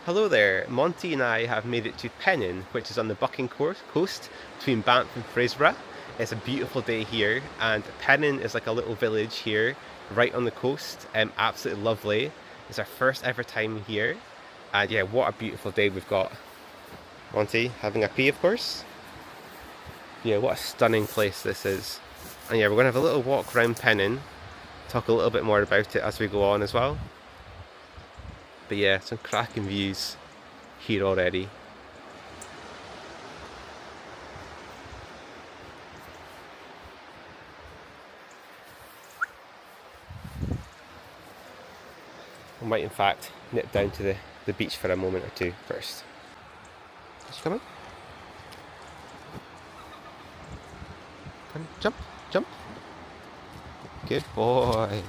Hello there, Monty and I have made it to Pennan, which is on the Bucking coast between Banff and Fraserburgh. It's a beautiful day here, and Pennan is like a little village here, right on the coast. Absolutely lovely. It's our first ever time here, and yeah, what a beautiful day we've got. Monty having a pee, of course. Yeah, what a stunning place this is. And yeah, we're going to have a little walk around Pennan, talk a little bit more about it as we go on as well. But yeah, some cracking views here already. I might in fact nip down to the beach for a moment or two first. Is she coming? Come, jump, jump. Good boy.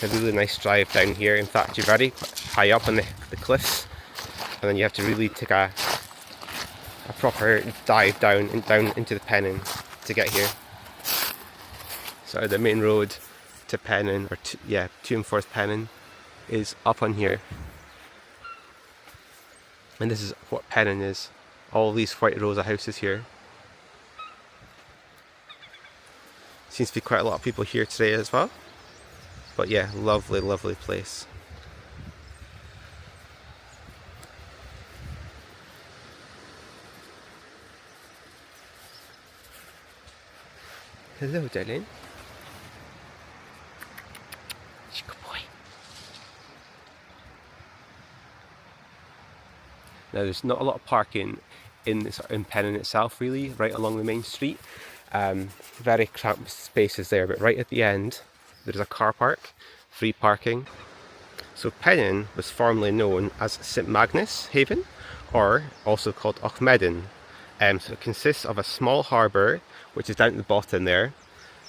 A really nice drive down here. In fact, you're very high up on the cliffs, and then you have to really take a proper dive down into the Pennan to get here. So the main road to Pennan, or to and forth Pennan, is up on here. And this is what Pennan is. All these white rows of houses here. Seems to be quite a lot of people here today as well. But yeah, lovely, lovely place. Hello, darling. Good boy. Now, there's not a lot of parking in Pennan itself, really, right along the main street. Very cramped spaces there, but right at the end, there's a car park, free parking. So Pennan was formerly known as St Magnus Haven, or also called Auchmedden. So it consists of a small harbour, which is down at the bottom there,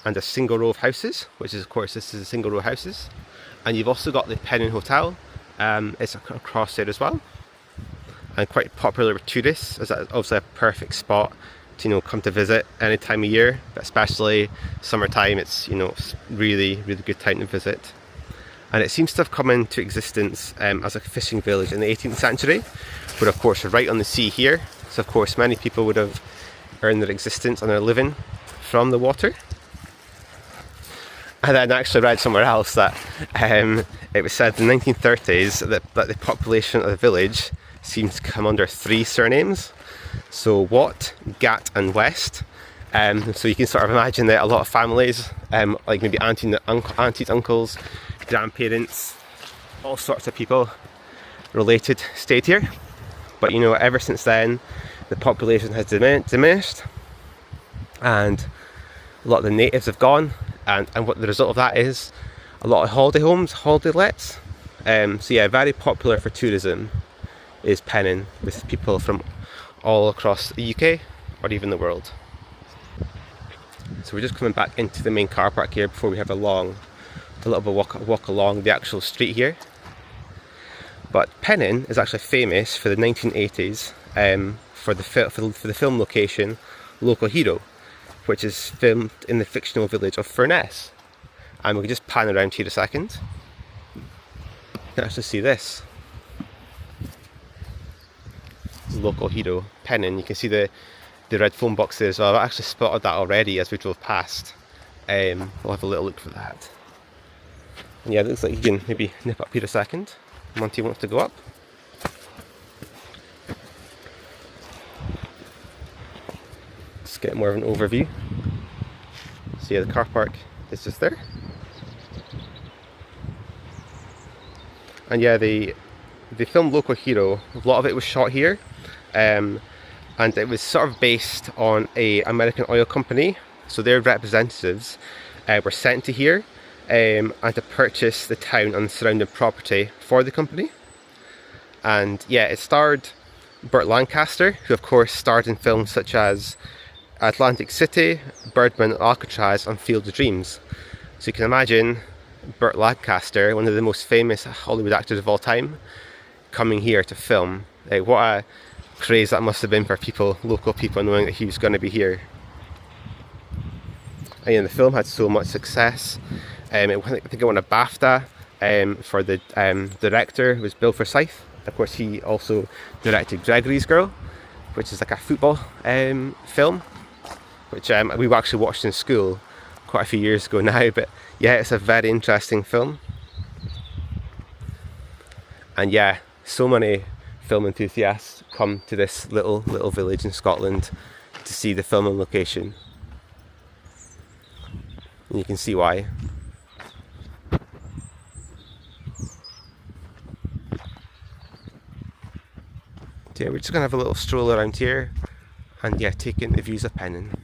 and a single row of houses, which is, of course, this is a single row of houses. And you've also got the Pennan Hotel, it's across there as well, and quite popular with tourists, as that's obviously a perfect spot to come to visit any time of year, but especially summertime. It's really good time to visit. And it seems to have come into existence as a fishing village in the 18th century, but of course we're right on the sea here, so of course many people would have earned their existence and their living from the water. And then I actually read somewhere else that it was said in the 1930s that the population of the village seems to come under 3 surnames. So Watt, Gat and West. So you can sort of imagine that a lot of families, like maybe aunties, uncles, grandparents, all sorts of people related stayed here. But ever since then the population has diminished, and a lot of the natives have gone, and what the result of that is a lot of holiday homes, holiday lets. So yeah, very popular for tourism is Pennan, with people from all across the UK or even the world. So we're just coming back into the main car park here before we have a little bit of a walk along the actual street here. But Pennan is actually famous for the 1980s for the film location Local Hero, which is filmed in the fictional village of Furness. And we can just pan around here a second. You can actually see this. Local Hero, Pennan. You can see the red phone box there as well. I actually spotted that already as we drove past. We'll have a little look for that. And yeah, it looks like you can maybe nip up here a second. Monty wants to go up. Just get more of an overview. So yeah, the car park is just there. And yeah, the film Local Hero, a lot of it was shot here. And it was sort of based on a American oil company, so their representatives were sent to here and to purchase the town and surrounding property for the company. And yeah, it starred Burt Lancaster, who of course starred in films such as Atlantic City, Birdman, Alcatraz and Field of Dreams. So you can imagine Burt Lancaster, one of the most famous Hollywood actors of all time, coming here to film. What a craze that must have been for local people, knowing that he was going to be here. And the film had so much success. I think it won a BAFTA for the director, who was Bill Forsyth. Of course, he also directed Gregory's Girl, which is like a football film, which we actually watched in school quite a few years ago now. But yeah, it's a very interesting film. And yeah, so many film enthusiasts come to this little village in Scotland to see the film on location. And you can see why. So yeah, we're just going to have a little stroll around here and yeah, take in the views of Pennan.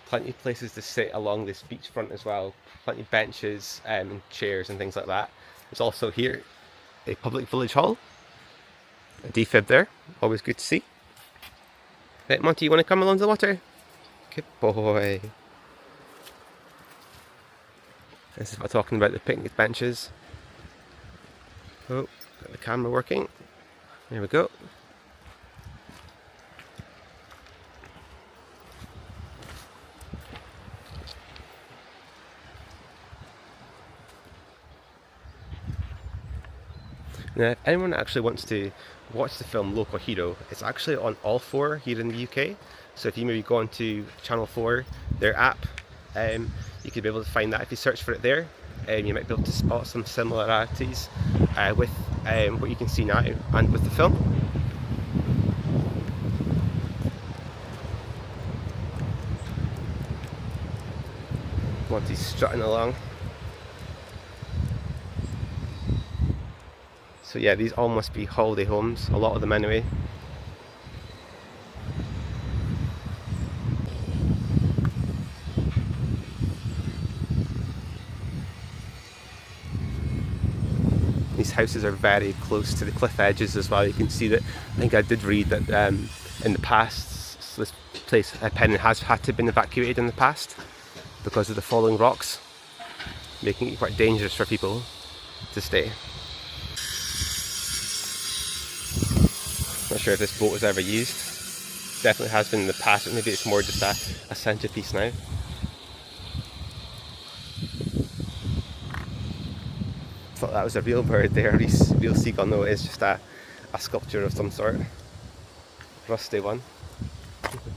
Plenty of places to sit along this beachfront as well. Plenty of benches and chairs and things like that. There's also here a public village hall. A defib there, always good to see. Hey, Monty, you want to come along to the water? Good boy. This is what I'm talking about, the picnic benches. Oh, got the camera working. There we go. Now, if anyone actually wants to watch the film Local Hero, it's actually on All 4 here in the UK. So if you maybe go onto Channel 4, their app, you could be able to find that if you search for it there. You might be able to spot some similarities with what you can see now and with the film. Monty's strutting along. So yeah, these all must be holiday homes, a lot of them anyway. These houses are very close to the cliff edges as well. You can see that. I think I did read that in the past, this place, Pennan, has had to have been evacuated in the past because of the falling rocks, making it quite dangerous for people to stay. Not sure if this boat was ever used. Definitely has been in the past, but maybe it's more just a centrepiece now. Thought that was a real bird there, a real seagull. No, it is just a sculpture of some sort. Rusty one.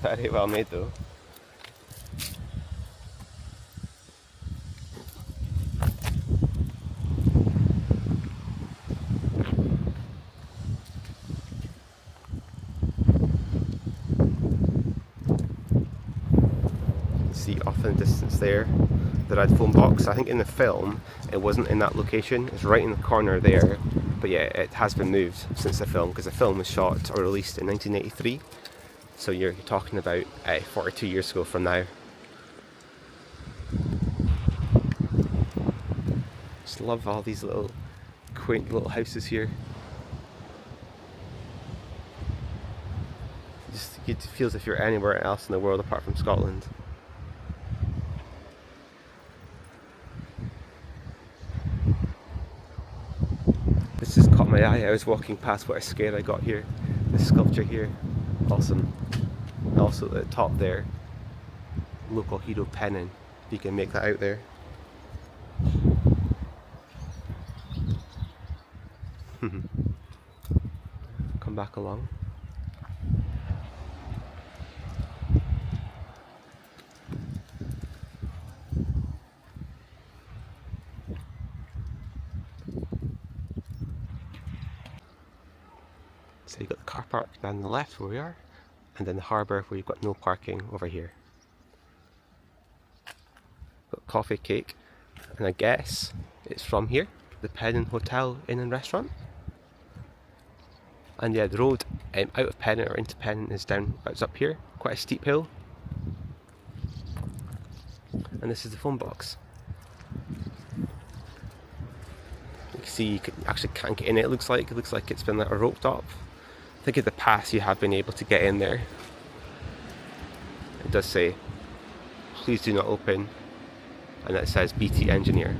Very well made though. See off in the distance there the red phone box. I think in the film it wasn't in that location, it's right in the corner there, but yeah, it has been moved since the film, because the film was shot or released in 1983, so you're talking about 42 years ago from now. Just love all these little quaint little houses here. It feels as if you're anywhere else in the world apart from Scotland. This just caught my eye. I was walking past, what a scare I got here. This sculpture here, awesome. And also at the top there, Local Hero Pennan. You can make that out there. Come back along. So you've got the car park down on the left where we are, and then the harbour where you've got no parking over here. Got coffee, cake, and I guess it's from here, the Pennan Hotel Inn and Restaurant. And yeah, the road out of Pennan or into Pennan is down, it's up here, quite a steep hill. And this is the phone box. You can see you actually can't get in it, it looks like it's been like roped up. I think in the past you have been able to get in there. It does say, please do not open, and it says BT engineer,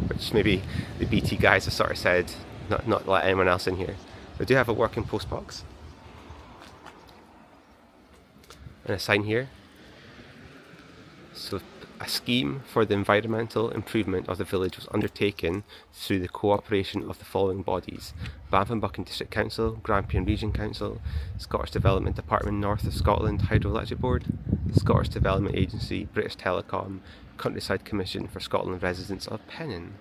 which maybe the BT guys have sort of said not let anyone else in here. We do have a working post box. And a sign here. So a scheme for the environmental improvement of the village was undertaken through the cooperation of the following bodies: Banff and Buchan District Council, Grampian Region Council, Scottish Development Department North of Scotland Hydroelectric Board, Scottish Development Agency, British Telecom, Countryside Commission for Scotland Residents of Pennan.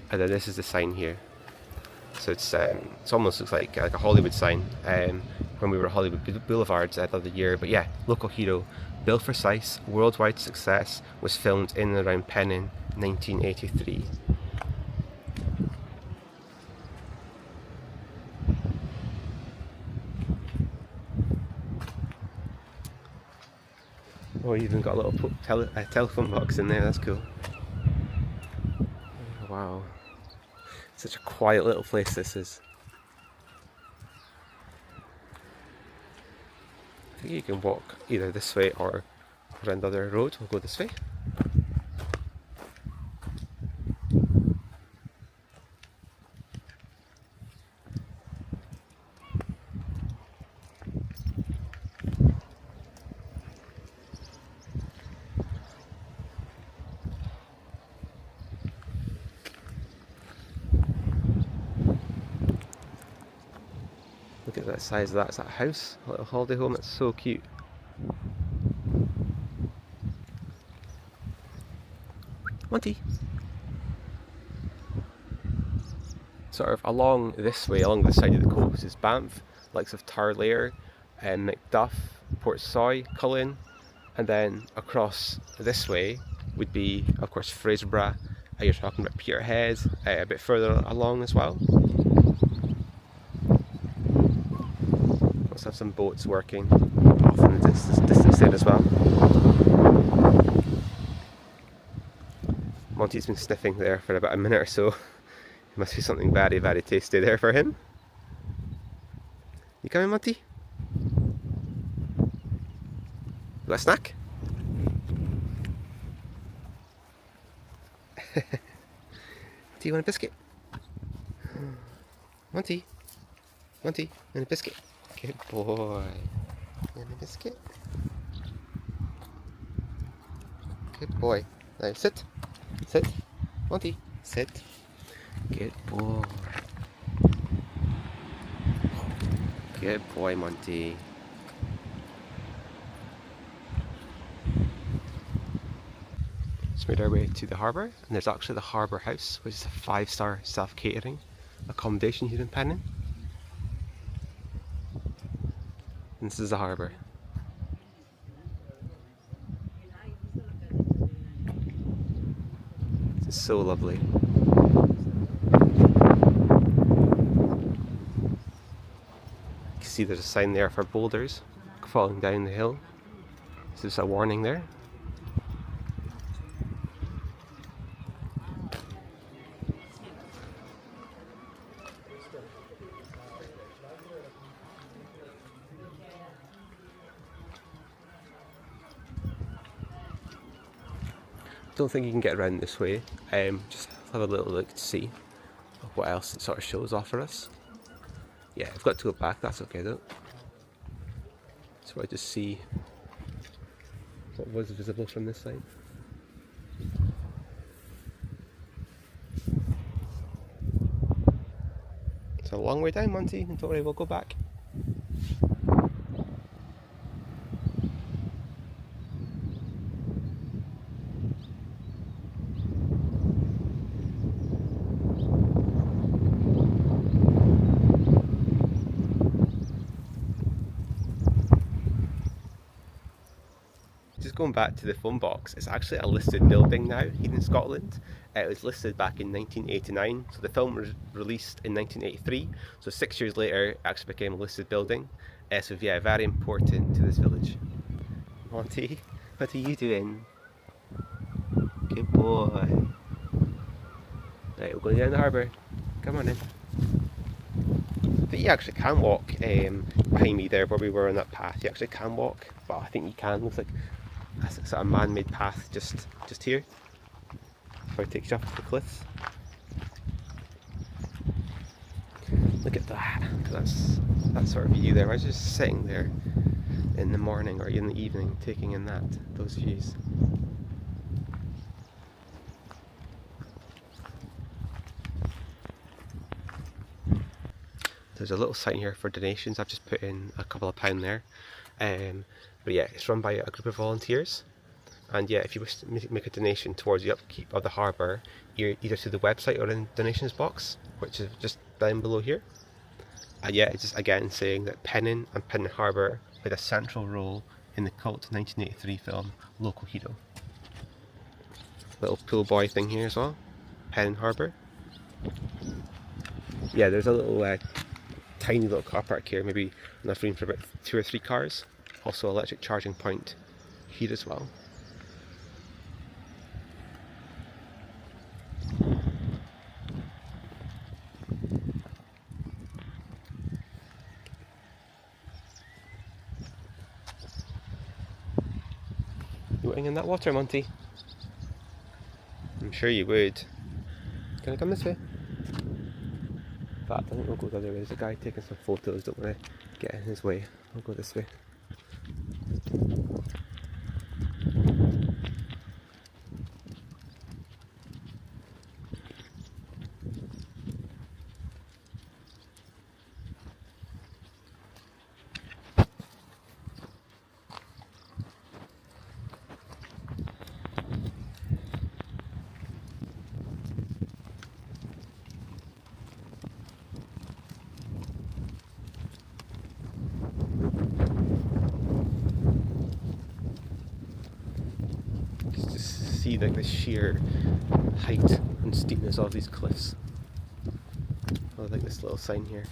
And then this is the sign here. So it almost looks like a Hollywood sign when we were at Hollywood Boulevard the other year. But yeah, local hero. Bill Forsyth's worldwide success was filmed in and around Pennan, 1983. Oh, you even got a little telephone box in there, that's cool. Oh, wow. Such a quiet little place this is. I think you can walk either this way or around the other road. We'll go this way. Look at that size of that. It's that house, a little holiday home. That's so cute. Monty. Sort of along this way, along the side of the coast, is Banff, likes of Tarlaire, Macduff, Portsoy, Cullen, and then across this way would be, of course, Fraserburgh. You're talking about Peterhead, a bit further along as well. Have some boats working off in the distance there as well. Monty's been sniffing there for about a minute or so. It must be something very, very tasty there for him. You coming, Monty? You got a snack? Do you want a biscuit? Monty? Monty, you want a biscuit? Good boy. You want a biscuit? Good boy. Now sit. Sit. Monty, sit. Good boy. Good boy, Monty. Just made our way to the harbour, and there's actually the Harbour House, which is a 5-star self-catering accommodation here in Pennan. And this is the harbour. It's so lovely. You can see there's a sign there for boulders falling down the hill. So there's a warning there. Don't think you can get around this way. Just have a little look to see what else it sort of shows off for us. Yeah, I've got to go back, that's okay though. So I just see what was visible from this side. It's a long way down, Monty, don't worry, we'll go back. Just going back to the phone box, it's actually a listed building now here in Scotland. It was listed back in 1989, so the film was released in 1983, so 6 years later it actually became a listed building. So yeah, very important to this village. Monty, what are you doing? Good boy. Right, we're going down the harbour. Come on in. But you actually can walk behind me there where we were on that path. You actually can walk, but I think you can. Looks like a sort of man-made path just here before it takes you up to the cliffs. Look at that. That's that sort of view there. I was just sitting there in the morning or in the evening taking in those views. There's a little sign here for donations. I've just put in a couple of pound there. But yeah, it's run by a group of volunteers. And yeah, if you wish to make a donation towards the upkeep of the harbour, either through the website or in the donations box, which is just down below here. And yeah, it's just again saying that Pennan and Pennan Harbour played a central role in the cult 1983 film Local Hero. Little pool boy thing here as well. Pennan Harbour. Yeah, there's a little tiny little car park here, maybe enough room for about 2 or 3 cars. Also electric charging point here as well. You wanting in that water, Monty? I'm sure you would. Can I come this way? But I think we'll go the other way. There's a guy taking some photos, don't want to get in his way. I'll go this way. See like the sheer height and steepness of these cliffs. I like this little sign here.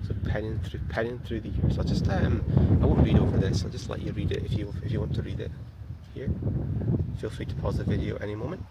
So penning through the years. I'll just I won't read over this. I'll just let you read it if you want to read it here. Feel free to pause the video at any moment.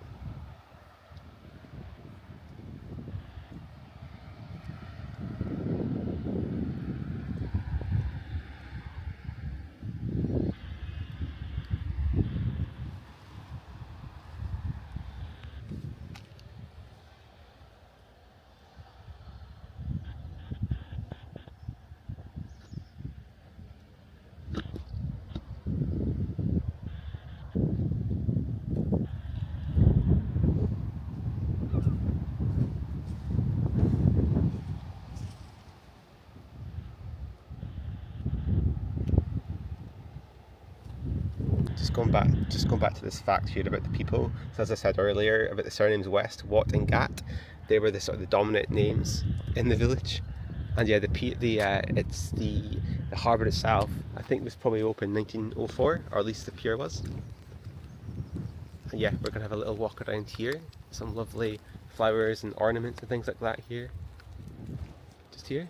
Just going back to this fact here about the people. So as I said earlier about the surnames West, Watt and Gat, they were the sort of the dominant names in the village. And yeah, the harbour itself, I think was probably opened 1904, or at least the pier was. And yeah, we're gonna have a little walk around here. Some lovely flowers and ornaments and things like that here. Just here.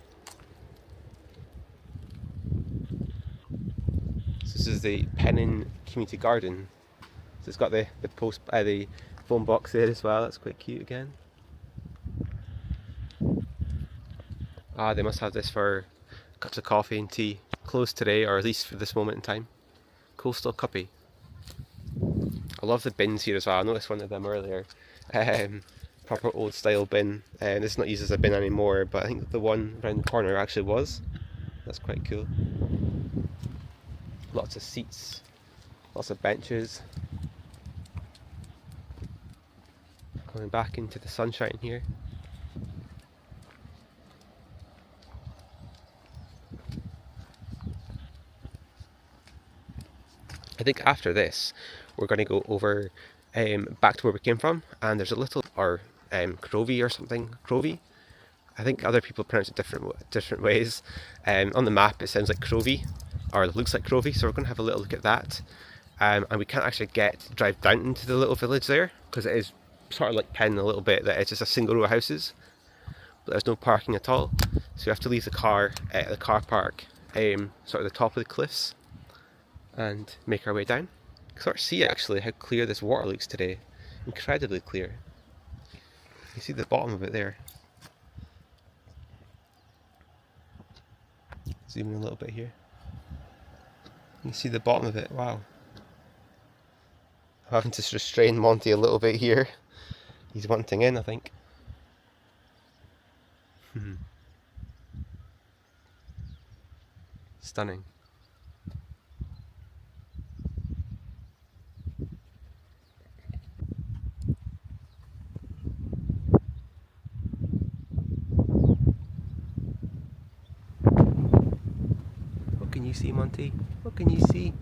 This is the Pennan Community Garden. So it's got the phone box there as well. That's quite cute again. Ah, they must have this for cups of coffee and tea. Closed today, or at least for this moment in time. Coastal Cuppy. I love the bins here as well. I noticed one of them earlier. Proper old style bin. And it's not used as a bin anymore, but I think the one around the corner actually was. That's quite cool. Lots of seats, lots of benches. Coming back into the sunshine here. I think after this we're going to go over back to where we came from, and there's a little, Crovie or something, Crovie. I think other people pronounce it different ways. On the map it sounds like Crovie, or it looks like Crovie, so we're going to have a little look at that. And we can't actually drive down into the little village there, because it is sort of like Penn a little bit, that it's just a single row of houses, but there's no parking at all. So we have to leave the car at the car park, sort of the top of the cliffs, and make our way down. You can sort of see actually how clear this water looks today. Incredibly clear. You see the bottom of it there. Zoom in a little bit here. You can see the bottom of it. Wow. I'm having to restrain Monty a little bit here. He's wanting in, I think. Stunning. What can you see, Monty? What can you see?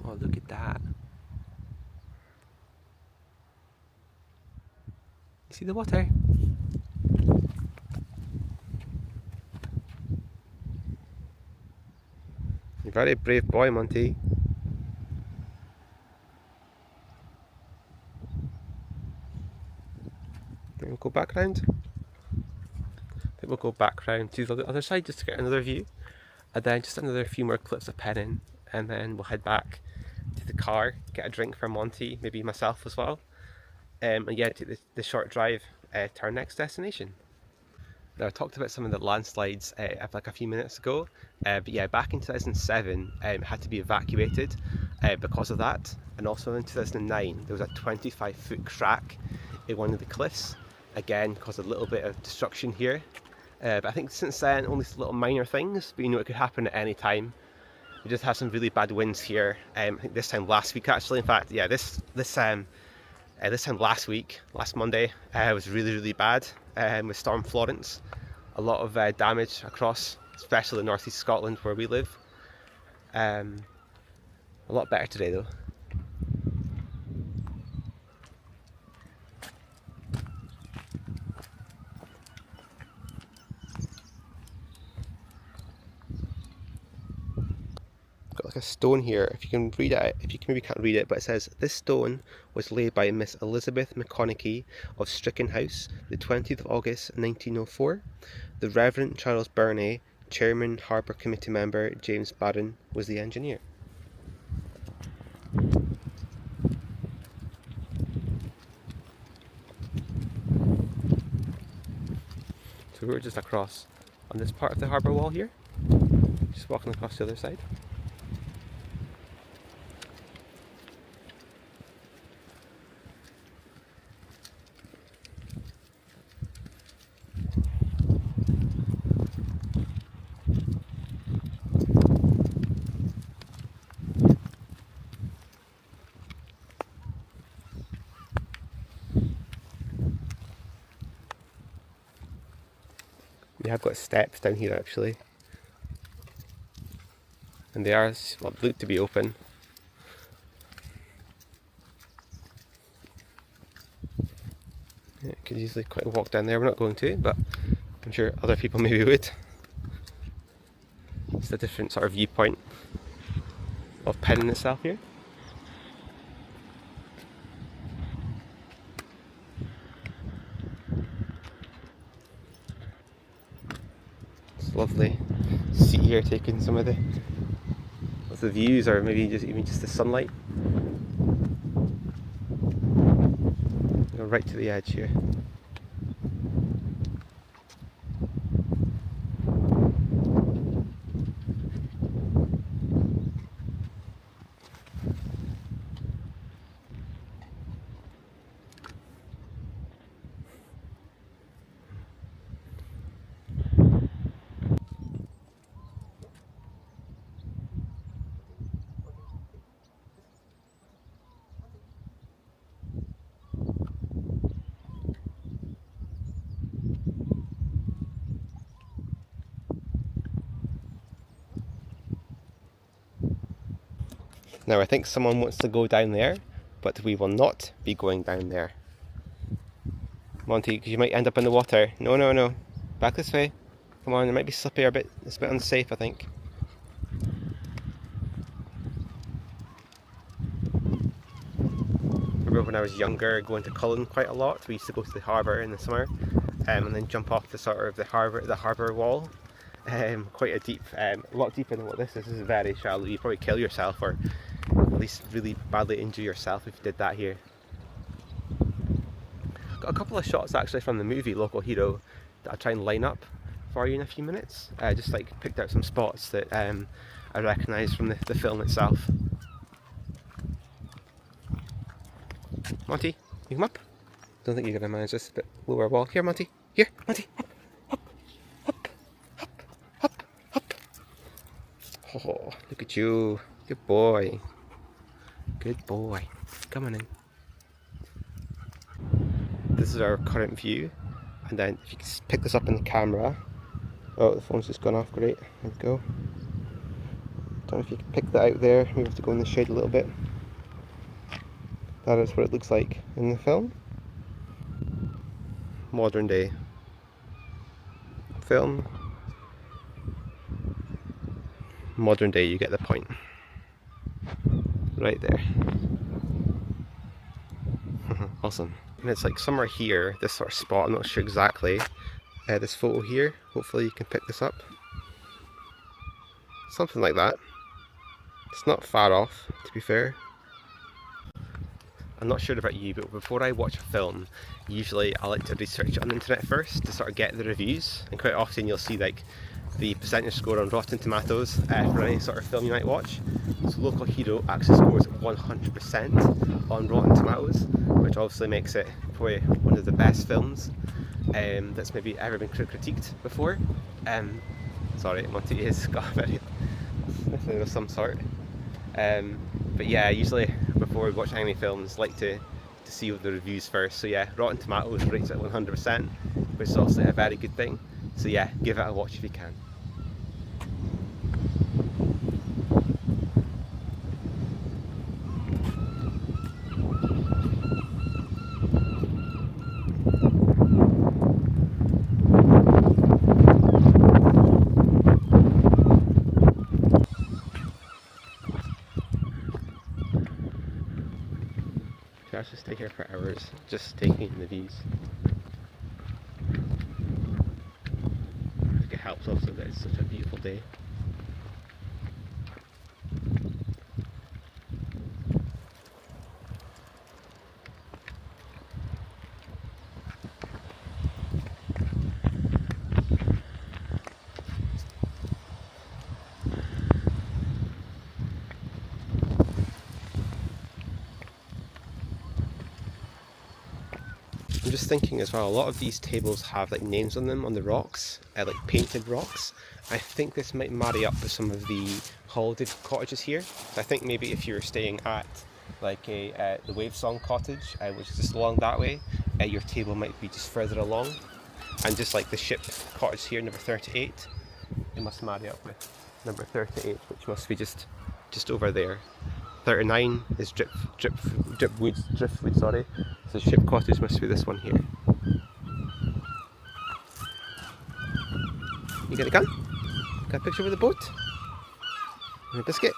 Oh, look at that. You see the water? You're a very brave boy, Monty. We'll go back round. I think we'll go back round to the other side just to get another view. And then just another few more clips of Pennan. And then we'll head back to the car, get a drink for Monty, maybe myself as well. And yeah, take the short drive to our next destination. Now, I talked about some of the landslides like a few minutes ago, but yeah, back in 2007 it had to be evacuated because of that, and also in 2009 there was a 25-foot crack in one of the cliffs, again caused a little bit of destruction here, but I think since then only little minor things, but you know it could happen at any time. We just had some really bad winds here, I think this time last week actually, in fact, yeah, this time last week, last Monday, was really bad with Storm Florence. A lot of damage across, especially northeast Scotland where we live. A lot better today though. Got like a stone here, if you can read it, if you maybe can't read it, but it says, "This stone was laid by Miss Elizabeth McConaughey of Stricken House, the 20th of August 1904. The Reverend Charles Burney, Chairman Harbour Committee member James Barron was the engineer." So we're just across on this part of the harbour wall here, just walking across the other side. We have got steps down here actually, and they are, well, look to be open. Yeah, could easily quite walk down there. We're not going to, but I'm sure other people maybe would. It's a different sort of viewpoint of Pennan itself here. It's lovely sea here, taking some of the views, or maybe even just the sunlight. Go right to the edge here. Now I think someone wants to go down there, but we will not be going down there. Monty, because you might end up in the water. No. Back this way. Come on, it might be slippy or it's a bit unsafe, I think. I remember when I was younger going to Cullen quite a lot. We used to go to the harbour in the summer and then jump off the sort of the harbour wall. Quite a deep, a lot deeper than what this is. This is very shallow. You'd probably kill yourself, or at least really badly injure yourself if you did that here. Got a couple of shots actually from the movie Local Hero that I'll try and line up for you in a few minutes. Just like picked out some spots that I recognise from the film itself. Monty, you come up? Don't think you're going to manage this bit lower wall. Here, Monty. Here, Monty. Up, up, up, up, up, up. Oh, look at you. Good boy. Good boy. Come on in. This is our current view. And then if you can pick this up in the camera. Oh, the phone's just gone off. Great. There we go. Don't know if you can pick that out there. We have to go in the shade a little bit. That is what it looks like in the film. Modern day film. Modern day, you get the point. Right there. Awesome. And it's like somewhere here, this sort of spot, I'm not sure exactly. This photo here, hopefully you can pick this up. Something like that. It's not far off, to be fair. I'm not sure about you, but before I watch a film, usually I like to research it on the internet first to sort of get the reviews, and quite often you'll see like the percentage score on Rotten Tomatoes for any sort of film you might watch. So Local Hero actually scores 100% on Rotten Tomatoes, which obviously makes it probably one of the best films that's maybe ever been critiqued before. Sorry, Monty has got a very sniffling of some sort. But yeah, usually before we watch any films, like to see the reviews first. So yeah, Rotten Tomatoes rates it 100%, which is obviously a very good thing. So yeah, give it a watch if you can. I could actually stay here for hours, just taking in the views. I think it helps also that it's such a beautiful day. I'm just thinking as well, a lot of these tables have like names on them on the rocks, like painted rocks. I think this might marry up with some of the holiday cottages here. So I think maybe if you were staying at like the Wavesong cottage, which is just along that way, your table might be just further along. And just like the ship cottage here, number 38, it must marry up with number 38, which must be just over there. 39 is driftwood, sorry. So ship cottage must be this one here. You got a gun? Got a picture with a boat? And a biscuit?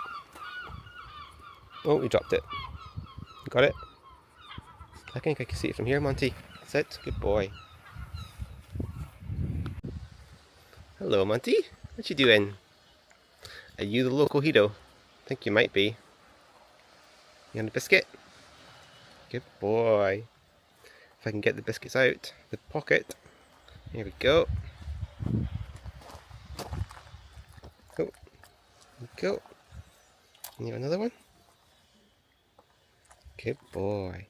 Oh, we dropped it. You got it? I think I can see it from here, Monty. That's it. Good boy. Hello, Monty. What you doing? Are you the local hero? I think you might be. You want a biscuit? Good boy. If I can get the biscuits out the pocket. Here we go. Oh, there we go. You want another one? Good boy.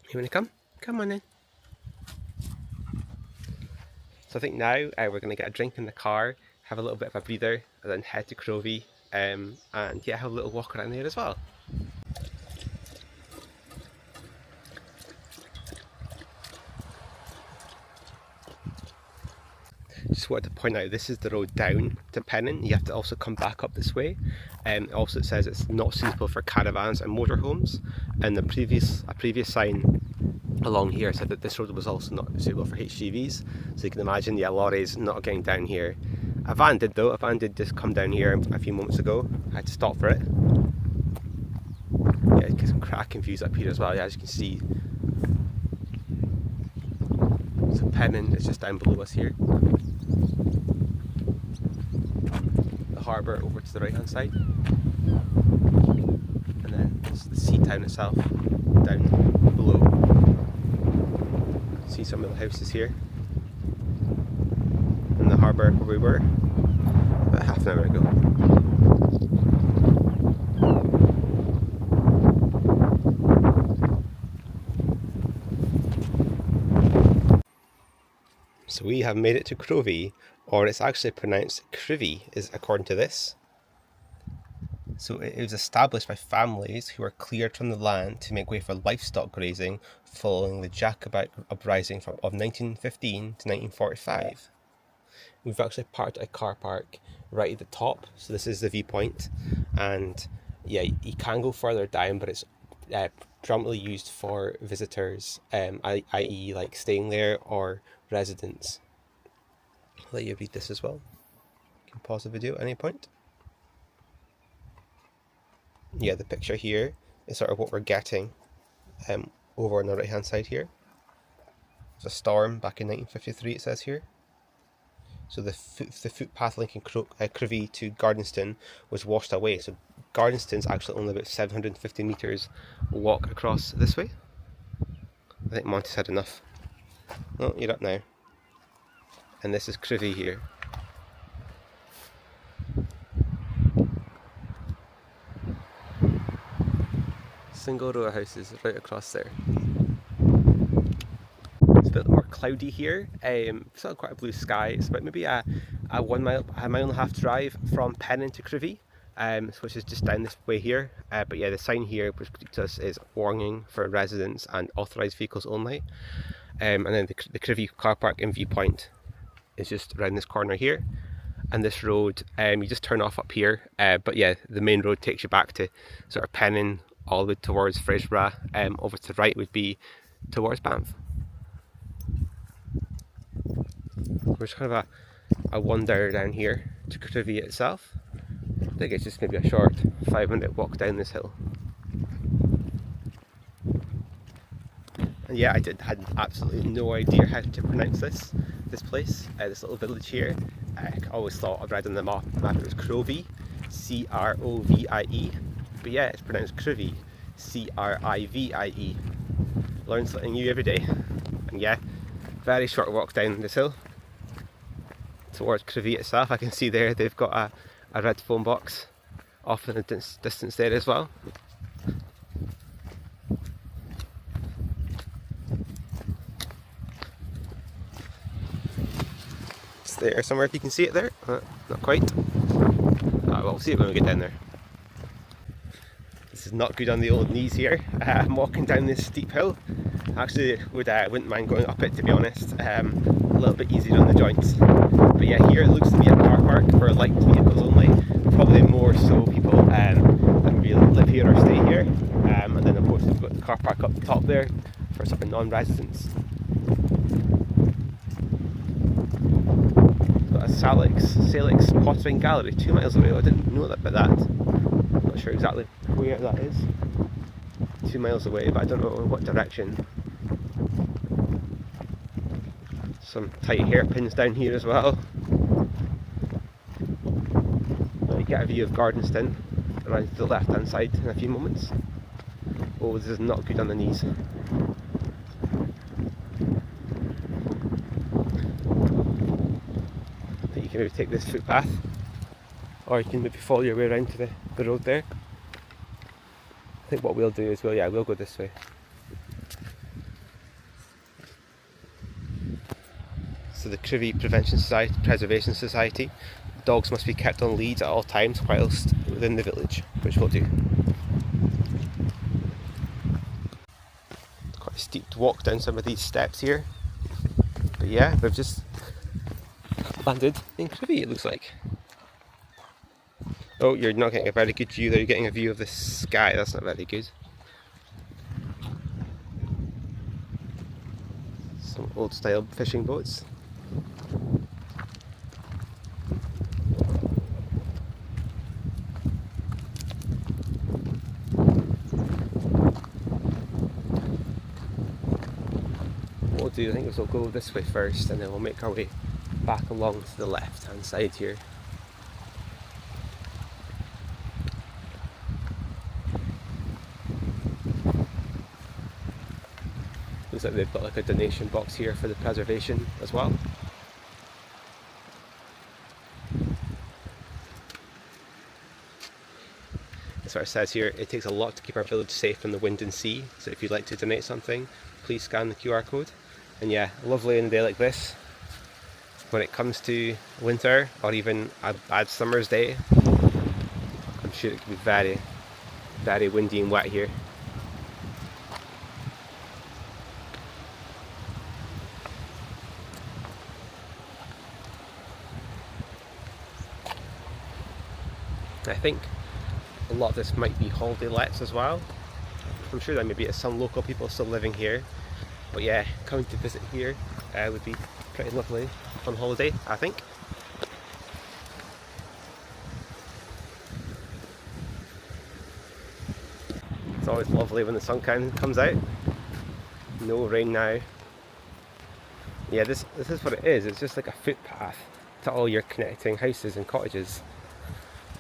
You want to come? Come on in. So I think now we're going to get a drink in the car, have a little bit of a breather, and then head to Crovie, and yeah, have a little walk around there as well. Just wanted to point out, this is the road down to Pennan. You have to also come back up this way. Also it says it's not suitable for caravans and motorhomes, and a previous sign along here said that this road was also not suitable for HGVs. So you can imagine, yeah, lorries not getting down here. A van did though, a van did just come down here a few moments ago. I had to stop for it. Yeah, get some cracking views up here as well, yeah, as you can see. So Pennan is just down below us here. The harbour over to the right hand side. And then there's the sea town itself down below. See some of the houses here. And the harbour where we were about half an hour ago. So we have made it to Crovie, or it's actually pronounced Crivie, is according to this. So it was established by families who were cleared from the land to make way for livestock grazing following the Jacobite uprising of 1915 to 1945. We've actually parked at a car park right at the top, so this is the viewpoint, and yeah, you can go further down, but it's predominantly used for visitors, i.e. like staying there or residents. I'll let you read this as well. You can pause the video at any point. Yeah, the picture here is sort of what we're getting over on the right hand side here. There's a storm back in 1953, it says here. So the footpath linking Crivie to Gardenston was washed away. So Gardenston's actually only about 750 metres walk across this way. I think Monty's had enough. Oh, you're up now. And this is Crivie here. Single row of houses right across there. It's a bit more cloudy here. It's not quite a blue sky. It's about maybe a mile and a half drive from Pennan to Crivie, which is just down this way here. But yeah, the sign here which to us is warning for residents and authorised vehicles only. And then the Crivie car park and viewpoint is just around this corner here. And this road, you just turn off up here. But yeah, the main road takes you back to sort of Pennan, all the way towards Fraserburgh. Over to the right would be towards Banff. There's kind of a wander down here to Crivie itself. I think it's just maybe a short 5-minute walk down this hill. And yeah, I had absolutely no idea how to pronounce this place, this little village here. I always thought I'd read on the map it was Crovie, C-R-O-V-I-E, but yeah, it's pronounced Crivie, C-R-I-V-I-E. Learn something new every day. And yeah, very short walk down this hill towards Crivie itself. I can see there they've got a red phone box off in the distance there as well. It's there somewhere if you can see it there. Not quite. Well, we'll see it when we get down there. This is not good on the old knees here. I'm walking down this steep hill. Actually, wouldn't mind going up it, to be honest. A little bit easier on the joints. But yeah, here it looks to be a car park for light vehicles only. Probably more so people that maybe live here or stay here. And then of course we've got the car park up the top there for sort of non-residents. Got a Salix Pottering Gallery 2 miles away. I didn't know about that. Not sure exactly where that is. 2 miles away, but I don't know what direction. Some tight hairpins down here as well. You get a view of Gardenston around to the left hand side in a few moments. Oh, this is not good on the knees. I think you can maybe take this footpath, or you can maybe follow your way around to the road there. I think what we'll do is we'll go this way. So the Crivie Preservation Society, dogs must be kept on leads at all times whilst within the village, which we'll do. Quite a steep walk down some of these steps here, but yeah, we've just landed in Crivie, it looks like. Oh, you're not getting a very good view there, you're getting a view of the sky, that's not very good. Some old style fishing boats. What we'll do, I think, is we'll go this way first and then we'll make our way back along to the left hand side here. Looks like they've got like a donation box here for the preservation as well. That's what it says here. It takes a lot to keep our village safe from the wind and sea. So if you'd like to donate something, please scan the QR code. And yeah, lovely in a day like this. When it comes to winter or even a bad summer's day, I'm sure it could be very, very windy and wet here. I think a lot of this might be holiday lets as well. I'm sure there may be some local people still living here, but yeah, coming to visit here would be pretty lovely on holiday, I think. It's always lovely when the sun comes out. No rain now. Yeah, this is what it is. It's just like a footpath to all your connecting houses and cottages.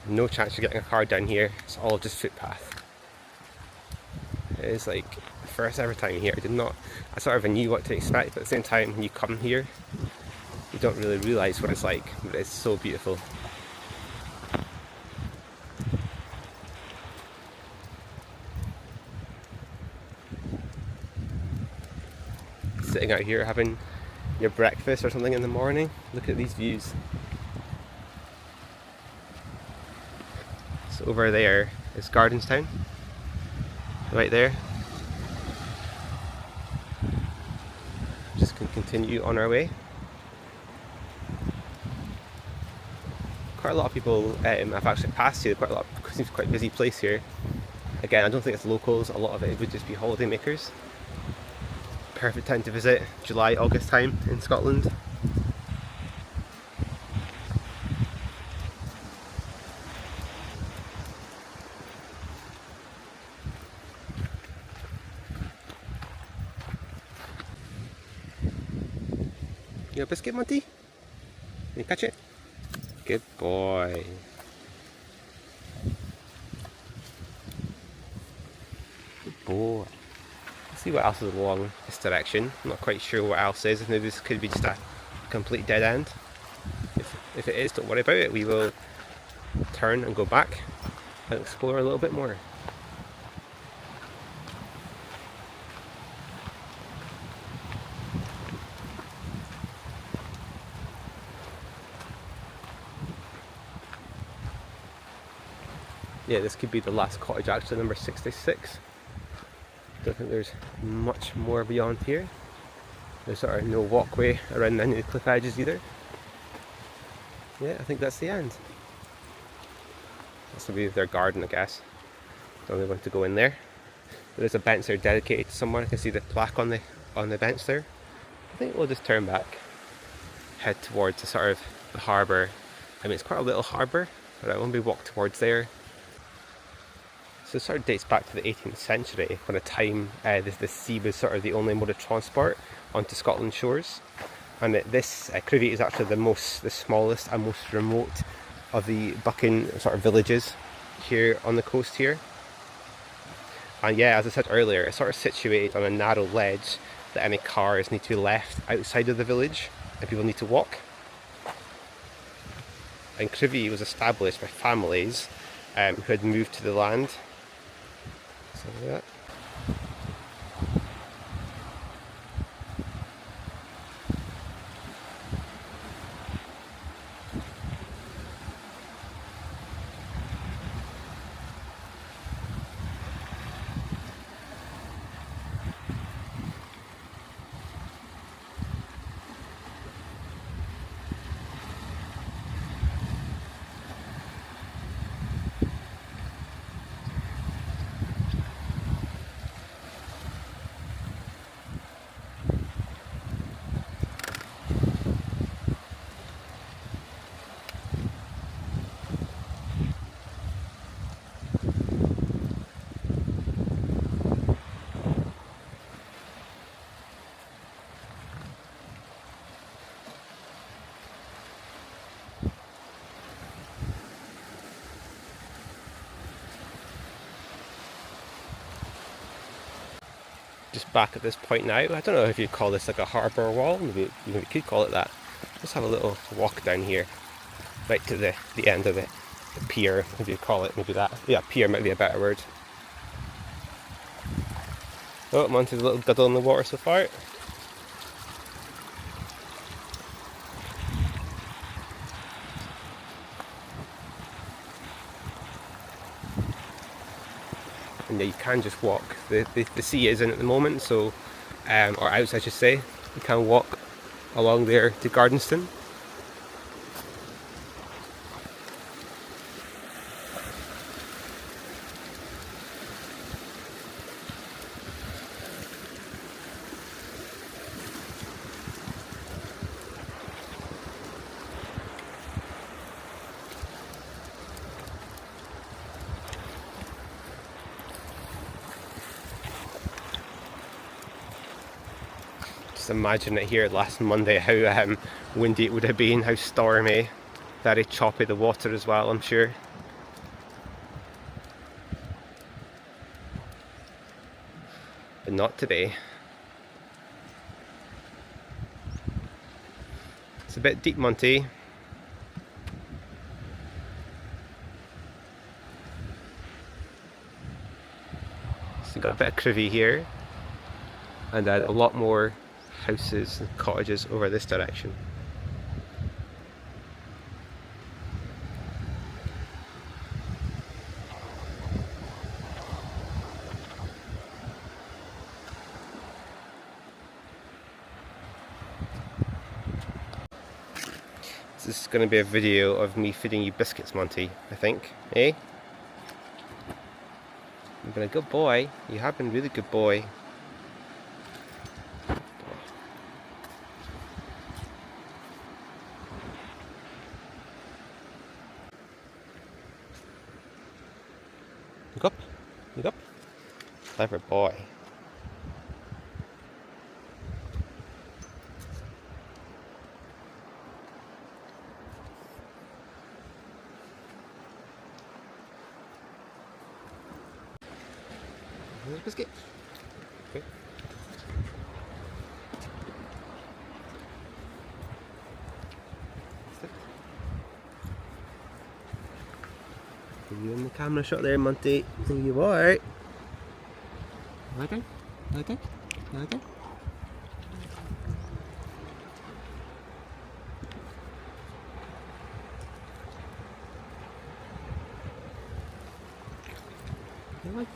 No chance of getting a car down here. It's all just footpath. It is like the first ever time here. I sort of knew what to expect, but at the same time, when you come here, you don't really realise what it's like. But it's so beautiful. Sitting out here having your breakfast or something in the morning. Look at these views. So over there is Gardenstown, right there. Just can continue on our way. Quite a lot of people I've actually passed here. Quite a lot. It seems quite a busy place here. Again, I don't think it's locals. A lot of it would just be holiday makers. Perfect time to visit, July, August time in Scotland. You a biscuit, Monty? Can you catch it? Good boy. Good boy. Let's see what else is along this direction. I'm not quite sure what else is. Maybe this could be just a complete dead end. If it is, don't worry about it. We will turn and go back and explore a little bit more. Yeah, this could be the last cottage, actually, number 66. Don't think there's much more beyond here. There's sort of no walkway around any of the cliff edges either. Yeah, I think that's the end. This will be their garden, I guess. Don't really want to go in there. There's a bench there dedicated to someone. I can see the plaque on the bench there. I think we'll just turn back, head towards the sort of the harbour. I mean, it's quite a little harbour, but I won't be walk towards there. So it sort of dates back to the 18th century, when at a time the sea was sort of the only mode of transport onto Scotland's shores. And this Crivie is actually the smallest and most remote of the bucking sort of villages here on the coast here. And yeah, as I said earlier, it's sort of situated on a narrow ledge that any cars need to be left outside of the village and people need to walk. And Crivie was established by families who had moved to the land. So yeah. Just back at this point now. I don't know if you'd call this like a harbour wall. Maybe you could call it that. Let's have a little walk down here, right to the end of the pier, if you call it. Maybe that. Yeah, pier might be a better word. Oh, Monty's a little guddle in the water so far. and yeah, you can just walk. The sea is in at the moment, so or out I should say. You can walk along there to Gardenston. Just imagine it here last Monday, how windy it would have been, how stormy, very choppy the water as well, I'm sure. But not today. It's a bit deep, Monty. So you've got a bit of Crivie here, and then a lot more houses and cottages over this direction. This is going to be a video of me feeding you biscuits, Monty, I think, eh? You've been a good boy. You have been a really good boy. Look up. Look up. Clever boy. Here's a biscuit. Okay. Are you in the camera shot there, Monty? There you are. Okay. Okay. Okay. Come on.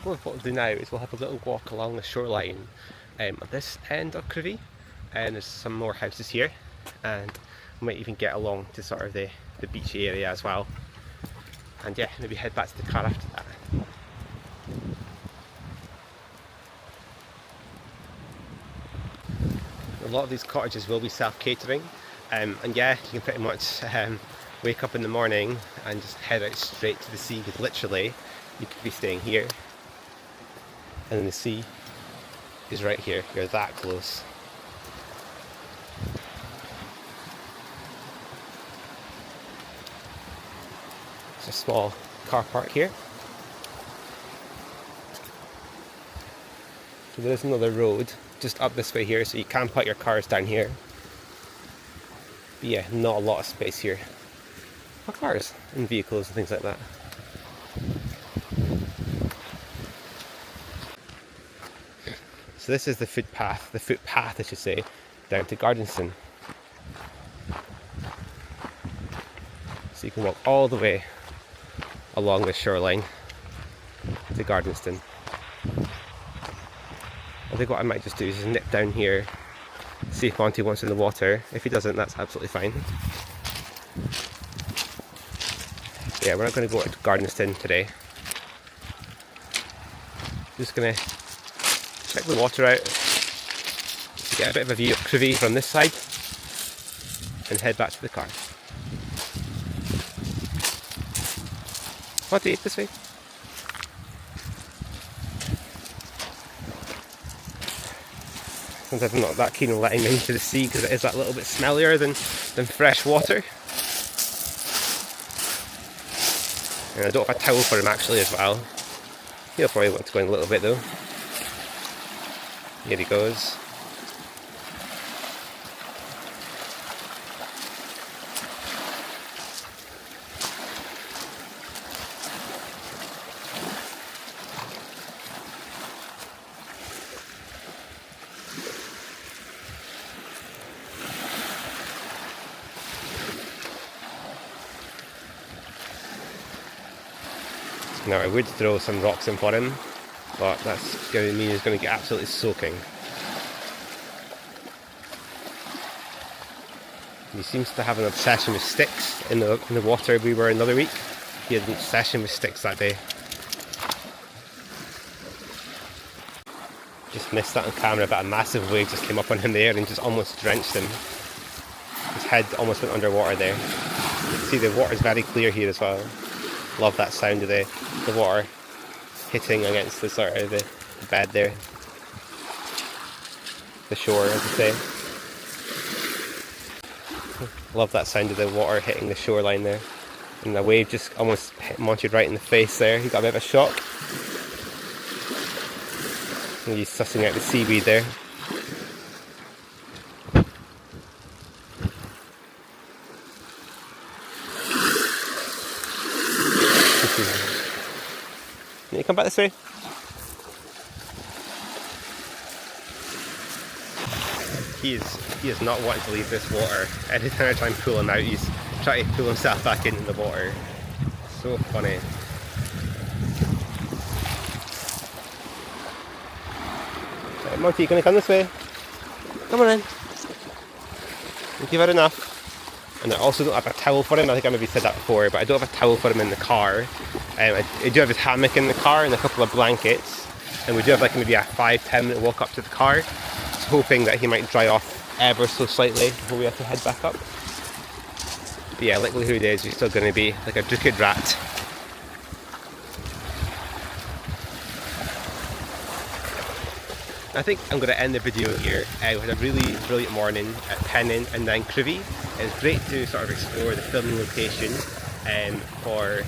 What we'll do now is we'll have a little walk along the shoreline at this end of Crivie, and there's some more houses here, and we might even get along to sort of the beachy area as well, and yeah, maybe head back to the car after that. A lot of these cottages will be self-catering, and yeah, you can pretty much wake up in the morning and just head out straight to the sea, because literally you could be staying here and then the sea is right here. You're that close. It's a small car park here. So there's another road just up this way here, so you can put your cars down here. But yeah, not a lot of space here for cars and vehicles and things like that. So this is the footpath I should say, down to Gardenston. So you can walk all the way along the shoreline to Gardenston. I think what I might just do is just nip down here, see if Monty wants in the water. If he doesn't, that's absolutely fine. Yeah, we're not going to go to Gardenston today. Just going to check the water out, get a bit of a view of Crivie from this side, and head back to the car. What do you eat this way? Sometimes I'm not that keen on letting them into the sea because it is that little bit smellier than fresh water. And I don't have a towel for him actually as well. He'll probably want to go in a little bit though. Here he goes. Now I would throw some rocks in for him, but that's going to mean he's going to get absolutely soaking. He seems to have an obsession with sticks in the water we were in the other week. He had an obsession with sticks that day. Just missed that on camera, but a massive wave just came up on him there and just almost drenched him. His head almost went underwater there. You can see the water's very clear here as well. Love that sound of the water hitting against the sort of the bed there. The shore, as I say. Love that sound of the water hitting the shoreline there. And the wave just almost hit Monty right in the face there. He got a bit of a shock. And he's sussing out the seaweed there. Can you come back this way? He is not wanting to leave this water. Every time I try and pull him out, he's trying to pull himself back into the water. So funny. Right, Monty, you gonna come this way? Come on in. You've had enough. And I also don't have a towel for him. I think I maybe said that before, but I don't have a towel for him in the car. I do have his hammock in the car and a couple of blankets. And we do have like maybe a 5-10 minute walk up to the car. Just hoping that he might dry off ever so slightly before we have to head back up. But yeah, likelihood is he's still going to be like a crooked rat. I think I'm going to end the video here. We had a really brilliant morning at Pennan and then Crivie. It was great to sort of explore the filming location for,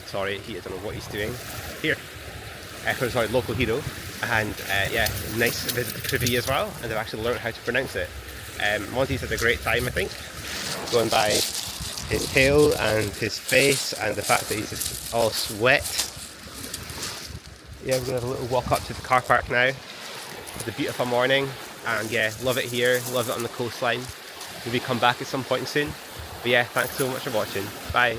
sorry, I don't know what he's doing here, for sorry, local hero. And yeah, nice visit to Crivie as well, and I've actually learned how to pronounce it. Monty's had a great time, I think, going by his tail and his face and the fact that he's just all wet. Yeah, we're going to have a little walk up to the car park now. It's a beautiful morning, and yeah, love it here, love it on the coastline. Maybe come back at some point soon. But yeah, thanks so much for watching. Bye.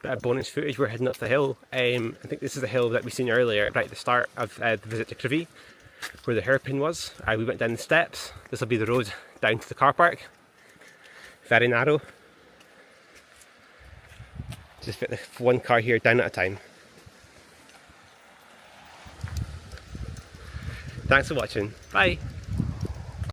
Bit of bonus footage, we're heading up the hill. I think this is the hill that we seen earlier, right at the start of the visit to Crivie, where the hairpin was. We went down the steps. This will be the road down to the car park. Very narrow. Just fit the one car here down at a time. Thanks for watching. Bye.